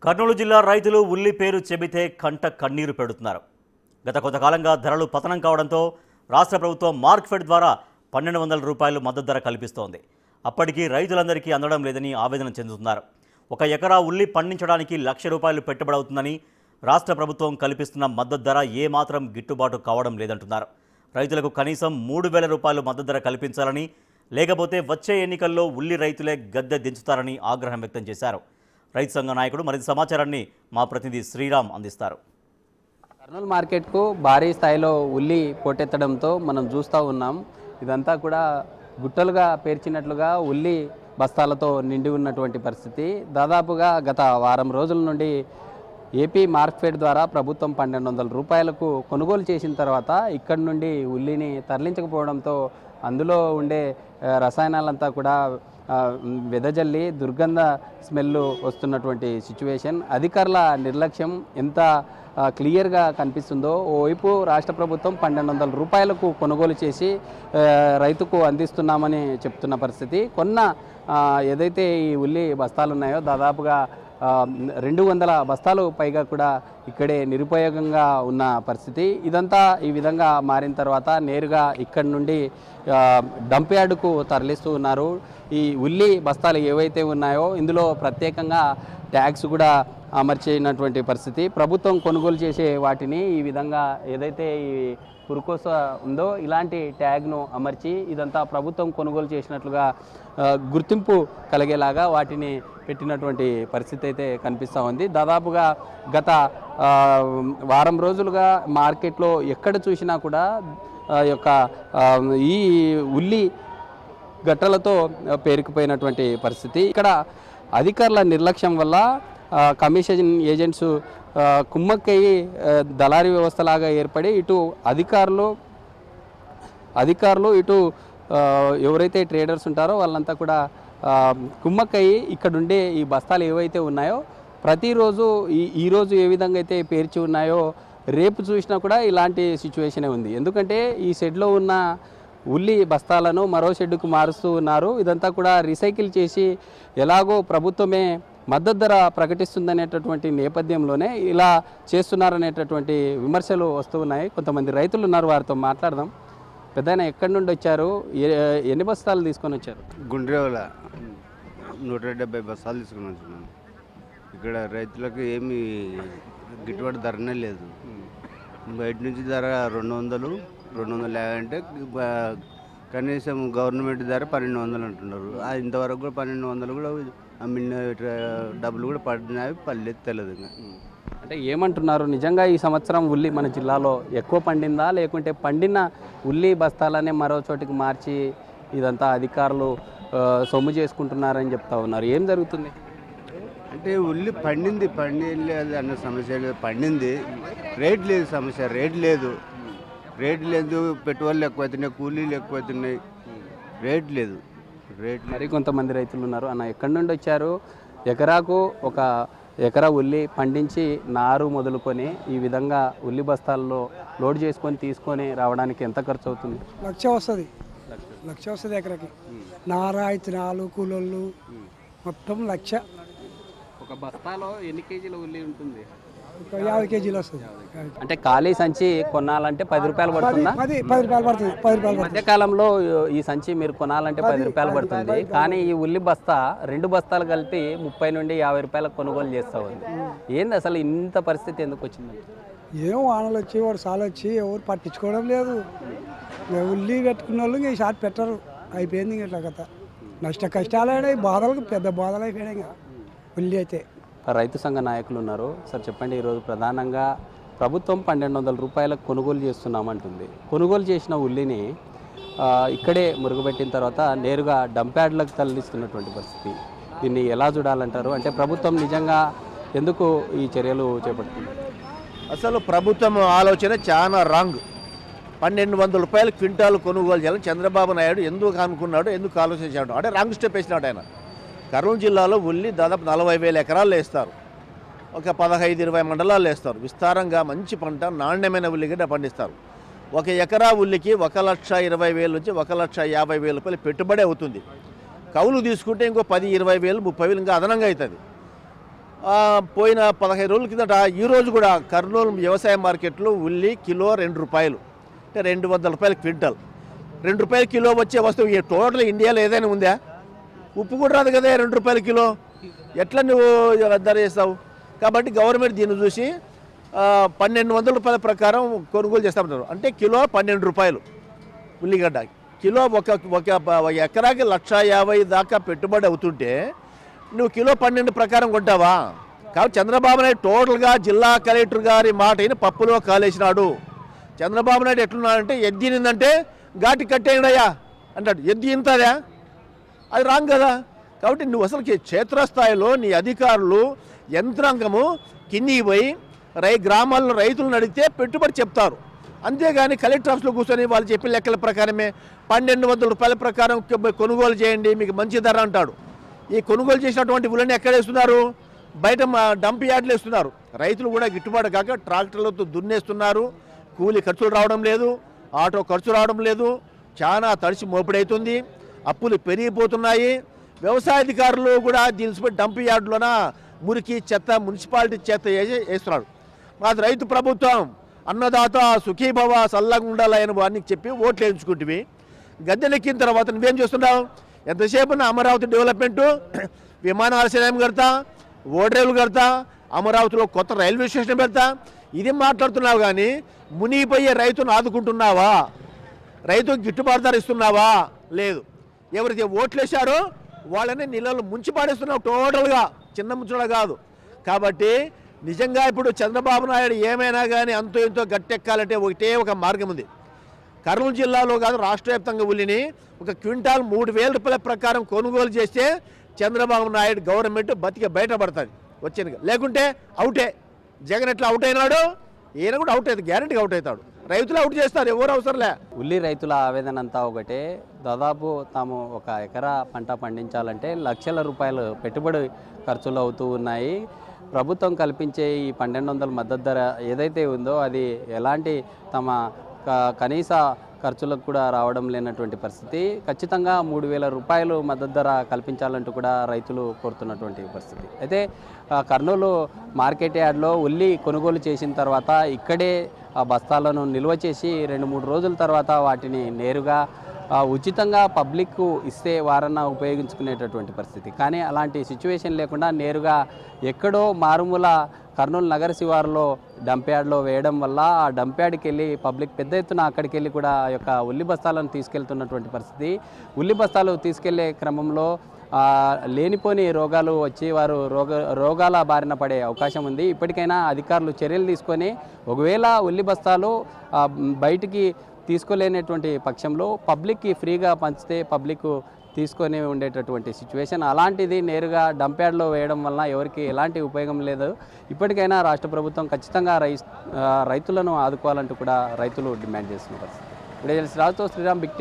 కర్నూలు జిల్లా రైతులు ఉల్లి పేరు చెబితే కంట కన్నీరు పెడుతున్నారు. గత కొంతకాలంగా ధరలు పతనం కావడంతో రాష్ట్ర ప్రభుత్వం మార్కెట్ ద్వారా 1200 రూపాయలు మద్దతు ధర కల్పిస్తోంది. అప్పటికీ రైతులందరికీ అందడం లేదని ఆవేదన చెందుతున్నారు. ఒక ఎకరా ఉల్లి పండించడానికి ₹1,00,000 పెట్టుబడి అవుతుందని రాష్ట్ర ప్రభుత్వం కల్పిస్తున్న మద్దతు ధర ఏమాత్రం గిట్టుబాటు కావడం లేదంటున్నారు. రైతులకు కనీసం ₹3,000 మద్దతు ధర కల్పించాలని, లేకపోతే వచ్చే ఎన్నికల్లో ఉల్లి రైతులే గద్దె దించుతారని ఆగ్రహం వ్యక్తం చేశారు. రైతు సంఘ నాయకుడు మరింత సమాచారాన్ని మా ప్రతినిధి శ్రీరామ్ అందిస్తారు. కర్నూలు మార్కెట్కు భారీ స్థాయిలో ఉల్లి పోటెత్తడంతో మనం చూస్తూ ఉన్నాం. ఇదంతా కూడా గుట్టలుగా పేర్చినట్లుగా ఉల్లి బస్తాలతో నిండి ఉన్నటువంటి పరిస్థితి. దాదాపుగా గత వారం రోజుల నుండి ఏపీ మార్కెట్ ద్వారా ప్రభుత్వం 1200 రూపాయలకు కొనుగోలు చేసిన తర్వాత ఇక్కడి నుండి ఉల్లిని తరలించకపోవడంతో అందులో ఉండే రసాయనాలంతా కూడా వెదజల్లి దుర్గంధ స్మెల్ వస్తున్నటువంటి సిచ్యువేషన్. అధికారుల నిర్లక్ష్యం ఎంత క్లియర్గా కనిపిస్తుందో. ఓవైపు రాష్ట్ర ప్రభుత్వం 1200 రూపాయలకు కొనుగోలు చేసి రైతుకు అందిస్తున్నామని చెప్తున్న పరిస్థితి. ఏదైతే ఈ ఉల్లి బస్తాలు ఉన్నాయో దాదాపుగా 200 బస్తాలు పైగా కూడా ఇక్కడే నిరుపయోగంగా ఉన్న పరిస్థితి. ఇదంతా ఈ విధంగా మారిన తర్వాత నేరుగా ఇక్కడి నుండి డంప్ యార్డుకు తరలిస్తూ ఉన్నారు. ఈ ఉల్లి బస్తాలు ఏవైతే ఉన్నాయో ఇందులో ప్రత్యేకంగా ట్యాక్స్ కూడా అమర్చినటువంటి పరిస్థితి. ప్రభుత్వం కొనుగోలు చేసే వాటిని ఈ విధంగా ఏదైతే ఈ పురుకోస ఉందో ఇలాంటి ట్యాగ్ను అమర్చి ఇదంతా ప్రభుత్వం కొనుగోలు చేసినట్లుగా గుర్తింపు కలిగేలాగా వాటిని పెట్టినటువంటి పరిస్థితి అయితే కనిపిస్తూ ఉంది. దాదాపుగా గత వారం రోజులుగా మార్కెట్లో ఎక్కడ చూసినా కూడా ఈ ఉల్లి గట్టలతో పేరుకుపోయినటువంటి పరిస్థితి. ఇక్కడ అధికారుల నిర్లక్ష్యం వల్ల కమిషన్ ఏజెంట్స్ కుమ్మక్కయ్యి దళారీ వ్యవస్థలాగా ఏర్పడి ఇటు అధికారులు ఇటు ఎవరైతే ట్రేడర్స్ ఉంటారో వాళ్ళంతా కూడా కుమ్మక్కయ్యి ఇక్కడుండే ఈ బస్తాలు ఏవైతే ఉన్నాయో ప్రతిరోజు ఈరోజు ఏ విధంగా అయితే పేర్చి ఉన్నాయో రేపు చూసినా కూడా ఇలాంటి సిచ్యువేషనే ఉంది. ఎందుకంటే ఈ షెడ్లో ఉన్న ఉల్లి బస్తాలను మరో షెడ్డుకు మారుస్తూ ఉన్నారు. ఇదంతా కూడా రీసైకిల్ చేసి ఎలాగో ప్రభుత్వమే మద్దతు ధర ప్రకటిస్తుందనేటటువంటి నేపథ్యంలోనే ఇలా చేస్తున్నారనేటటువంటి విమర్శలు వస్తూ ఉన్నాయి. కొంతమంది రైతులు ఉన్నారు, వారితో మాట్లాడదాం. పెద్దయినా ఎక్కడి నుండి వచ్చారు, ఎన్ని బస్తాలు తీసుకొని వచ్చారు? గుండ్రేవల 170 బస్తాలు తీసుకొని వచ్చినాను. ఇక్కడ రైతులకు ఏమి గిట్టుబాటు ధరనే లేదు. బయట నుంచి ధర 200, 250 అంటే కనీసం గవర్నమెంట్ ధర 1200 అంటున్నారు. ఇంతవరకు కూడా 1200 కూడా అమ్మిన డబ్బులు కూడా పడలేదు తెలియదు. అంటే ఏమంటున్నారు, నిజంగా ఈ సంవత్సరం ఉల్లి మన జిల్లాలో ఎక్కువ పండిందా, లేకుంటే పండిన ఉల్లి బస్తాలనే మరో చోటికి మార్చి ఇదంతా అధికారులు సొమ్ము చేసుకుంటున్నారని చెప్తా ఉన్నారు? ఏం జరుగుతుంది అంటే ఉల్లి పండింది అన్న సమస్య లేదు. పండింది, రేట్ లేదు. సమస్య రేట్ లేదు. పెట్రోల్ ఎక్కువైతున్నాయి, కూలీలు ఎక్కువైతున్నాయి, రేట్ లేదు. మరి కొంతమంది రైతులు ఉన్నారు. అన్న ఎక్కడి నుండి వచ్చారు? ఎకరాకు ఒక ఎకరా ఉల్లి పండించి నారు మొదలుకొని ఈ విధంగా ఉల్లి బస్తాల్లో లోడ్ చేసుకొని తీసుకొని రావడానికి ఎంత ఖర్చు అవుతుంది? లక్ష వస్తుంది ఎకరాకి. నార, ఇత్తనాలు, కూలోళ్ళు మొత్తం 1,00,000. ఒక బస్తాలో ఎన్ని కేజీల ఉల్లి ఉంటుంది? 50 కేజీలు వస్తుంది. అంటే ఖాళీ సంచి కొనాలంటే 10 రూపాయలు పడుతుందా? 10 రూపాయలు పడుతుంది. 10 రూపాయలు. మధ్యకాలంలో ఈ సంచి మీరు కొనాలంటే 10 రూపాయలు పడుతుంది. కానీ ఈ ఉల్లి బస్తా 2 బస్తాలు కలిపి 30 నుండి 50 రూపాయలకు కొనుగోలు చేస్తూ ఉంది. ఏంది అసలు ఇంత పరిస్థితి ఎందుకు వచ్చింది? ఏం వానలు వచ్చి వర్షాలు వచ్చి ఎవరు పట్టించుకోవడం లేదు. ఉల్లి పెట్టుకున్న వాళ్ళు ఈ షాట్ పెట్టరు. అయిపోయింది ఇట్లా కథ. కష్టాలైనాయి, బాధలకు పెద్ద బాధలు అయిపోయినాయి ఇంకా ఉల్లి అయితే. రైతు సంఘ నాయకులు ఉన్నారు. సార్ చెప్పండి, ఈరోజు ప్రధానంగా ప్రభుత్వం 1200 రూపాయలకు కొనుగోలు చేస్తున్నామంటుంది. కొనుగోలు చేసిన ఉల్లిని ఇక్కడే మురుగుపెట్టిన తర్వాత నేరుగా డంప్ యార్డులకు తరలిస్తున్నటువంటి పరిస్థితి. దీన్ని ఎలా చూడాలంటారు? అంటే ప్రభుత్వం నిజంగా ఎందుకు ఈ చర్యలు చేపడుతుంది? అసలు ప్రభుత్వం ఆలోచన చాలా రాంగ్. 1200 రూపాయలు క్వింటాలు కొనుగోలు చేయాలని చంద్రబాబు నాయుడు ఎందుకు అనుకున్నాడు, ఎందుకు ఆలోచించాడు అంటే రాంగ్ స్టెప్ వేసినాడు ఆయన. కర్నూలు జిల్లాలో ఉల్లి దాదాపు 40,000 ఎకరాలు వేస్తారు. ఒక 15-20 మండలాలు వేస్తారు. విస్తారంగా మంచి పంట, నాణ్యమైన ఉల్లిగడ్డ పండిస్తారు. ఒక ఎకరా ఉల్లికి 1,20,000 నుంచి 1,50,000 రూపాయలు పెట్టుబడి అవుతుంది. కౌలు తీసుకుంటే ఇంకో 10, 20 వేలు, 30 వేలు ఇంకా అదనంగా అవుతుంది. పోయిన 15 రోజుల కిందట ఈరోజు కూడా కర్నూలు వ్యవసాయ మార్కెట్లో ఉల్లి కిలో ₹2 అంటే ₹200 క్వింటల్. ₹2 కిలో వచ్చే వస్తువు ఈ టోటల్ ఇండియాలో ఏదైనా ఉందా? ఉప్పు కూడా రాదు కదా ₹2 కిలో, ఎట్లా నువ్వు ధర చేస్తావు? కాబట్టి గవర్నమెంట్ దీన్ని చూసి ₹1,200 ప్రకారం కొనుగోలు చేస్తామంటారు. అంటే కిలో ₹12 ఉల్లిగడ్డ. కిలో ఒక ఎకరాకి 1,50,000 దాకా పెట్టుబడి అవుతుంటే నువ్వు కిలో 12 ప్రకారం కొంటావా? కాబట్టి చంద్రబాబు నాయుడు టోటల్గా జిల్లా కలెక్టర్ గారి మాట అయిన పప్పులో కాలేసినాడు. చంద్రబాబు నాయుడు ఎట్లున్నాడంటే ఎద్దినిందంటే ఘాటి కట్టేయడయ్యా అంటాడు. ఎద్ది ఇంతదా? అది రాంగ్ కదా. కాబట్టి నువ్వు అసలు క్షేత్రస్థాయిలో నీ అధికారులు యంత్రాంగము కిందికి పోయి గ్రామాల్లో రైతులను అడిగితే పెట్టుబడి చెప్తారు. అంతేగాని కలెక్టర్ ఆఫీస్లో కూర్చొని వాళ్ళు చెప్పిన లెక్కల ప్రకారమే ₹1,200 ప్రకారం కొనుగోలు చేయండి మీకు మంచి ధర అంటాడు. ఈ కొనుగోలు చేసినటువంటి ఉల్లిని ఎక్కడ వేస్తున్నారు? బయట డంప్ యార్డ్లు వేస్తున్నారు. రైతులు కూడా గిట్టుబాటు కాక ట్రాక్టర్లతో దున్నేస్తున్నారు. కూలి ఖర్చులు రావడం లేదు, ఆటో ఖర్చు రావడం లేదు, చాలా తడిసి మోపిడవుతుంది, అప్పులు పెరిగిపోతున్నాయి. వ్యవసాయ అధికారులు కూడా దీనిపై డంప్ యార్డులోన మురికి చెత్త మున్సిపాలిటీ చెత్త వేస్తున్నాడు. మాది రైతు ప్రభుత్వం, అన్నదాత సుఖీభవ సల్లగా ఉండాలని వాడిని చెప్పి ఓట్లు వేయించుకుంటువి. గద్దెనెక్కిన తర్వాత నువ్వేం చేస్తున్నావు? ఎంతసేపు అమరావతి డెవలప్మెంటు, విమానాశ్రయం కడతా, ఓడరేవులు కడతా, అమరావతిలో కొత్త రైల్వే స్టేషన్ పెడతా, ఇది మాట్లాడుతున్నావు. కానీ మునిగిపోయే రైతును ఆదుకుంటున్నావా? రైతుకు గిట్టుబాటు ధర ఇస్తున్నావా? లేదు. ఎవరైతే ఓట్లు వేశారో వాళ్ళని నీళ్ళలో ముంచి పాడేస్తున్నావు టోటల్గా, చిన్న ముంచడం కాదు. కాబట్టి నిజంగా ఇప్పుడు చంద్రబాబు నాయుడు ఏమైనా కానీ అంతో ఎంతో గట్టెక్కాలంటే ఒకటే ఒక మార్గం ఉంది. కర్నూలు జిల్లాలో కాదు రాష్ట్ర వ్యాప్తంగా ఉల్లిని ఒక క్వింటాల్ ₹3,000 ప్రకారం కొనుగోలు చేస్తే చంద్రబాబు నాయుడు గవర్నమెంట్ బయటపడుతుంది వచ్చిన. లేకుంటే అవుటే. జగన్ ఎట్లా అవుట్ అయినాడు, ఈయన కూడా అవుట్ అవుతుంది, గ్యారెంటీగా అవుట్ అవుతాడు. రైతులు అవుట్ చేస్తారు, ఎవరు అవసరంలే. ఉల్లి రైతుల ఆవేదన అంతా ఒకటే. దాదాపు తాము ఒక ఎకరా పంట పండించాలంటే లక్షల రూపాయలు పెట్టుబడి ఖర్చులు అవుతూ ఉన్నాయి. ప్రభుత్వం కల్పించే ఈ 1,200 మద్దతు ధర ఏదైతే ఉందో అది ఎలాంటి తమ కనీస ఖర్చులకు కూడా రావడం లేనటువంటి పరిస్థితి. ఖచ్చితంగా ₹3,000 మద్దతు ధర కల్పించాలంటూ కూడా రైతులు కోరుతున్నటువంటి పరిస్థితి. అయితే కర్నూలు మార్కెట్ యార్డ్లో ఉల్లి కొనుగోలు చేసిన తర్వాత ఇక్కడే ఆ బస్తాలను నిల్వ చేసి 2-3 రోజుల తర్వాత వాటిని నేరుగా ఉచితంగా పబ్లిక్ ఇస్తే వారన్నా ఉపయోగించుకునేటటువంటి పరిస్థితి. కానీ అలాంటి సిచ్యువేషన్ లేకుండా నేరుగా ఎక్కడో మారుమూల కర్నూలు నగర శివారులో డంప్ యార్డ్లో వేయడం వల్ల ఆ డంప్ యార్డ్కి వెళ్ళి పబ్లిక్ పెద్ద ఎత్తున అక్కడికి వెళ్ళి కూడా ఆ యొక్క ఉల్లి బస్తాలను తీసుకెళ్తున్నటువంటి పరిస్థితి. ఉల్లి బస్తాలు తీసుకెళ్లే క్రమంలో లేనిపోని రోగాలు వచ్చి వారు రోగాల బారిన పడే అవకాశం ఉంది. ఇప్పటికైనా అధికారులు చర్యలు తీసుకొని ఒకవేళ ఉల్లి బస్తాలు బయటికి తీసుకోలేనటువంటి పక్షంలో పబ్లిక్కి ఫ్రీగా పంచితే పబ్లిక్ తీసుకొని ఉండేటటువంటి సిచ్యువేషన్. అలాంటిది నేరుగా డంప్ యార్డ్లో వేయడం వలన ఎవరికి ఎలాంటి ఉపయోగం లేదు. ఇప్పటికైనా రాష్ట్ర ప్రభుత్వం ఖచ్చితంగా రైతులను ఆదుకోవాలంటూ కూడా రైతులు డిమాండ్ చేస్తున్నారు. ఇప్పుడు రాజుతో శ్రీరామ్ బిగ్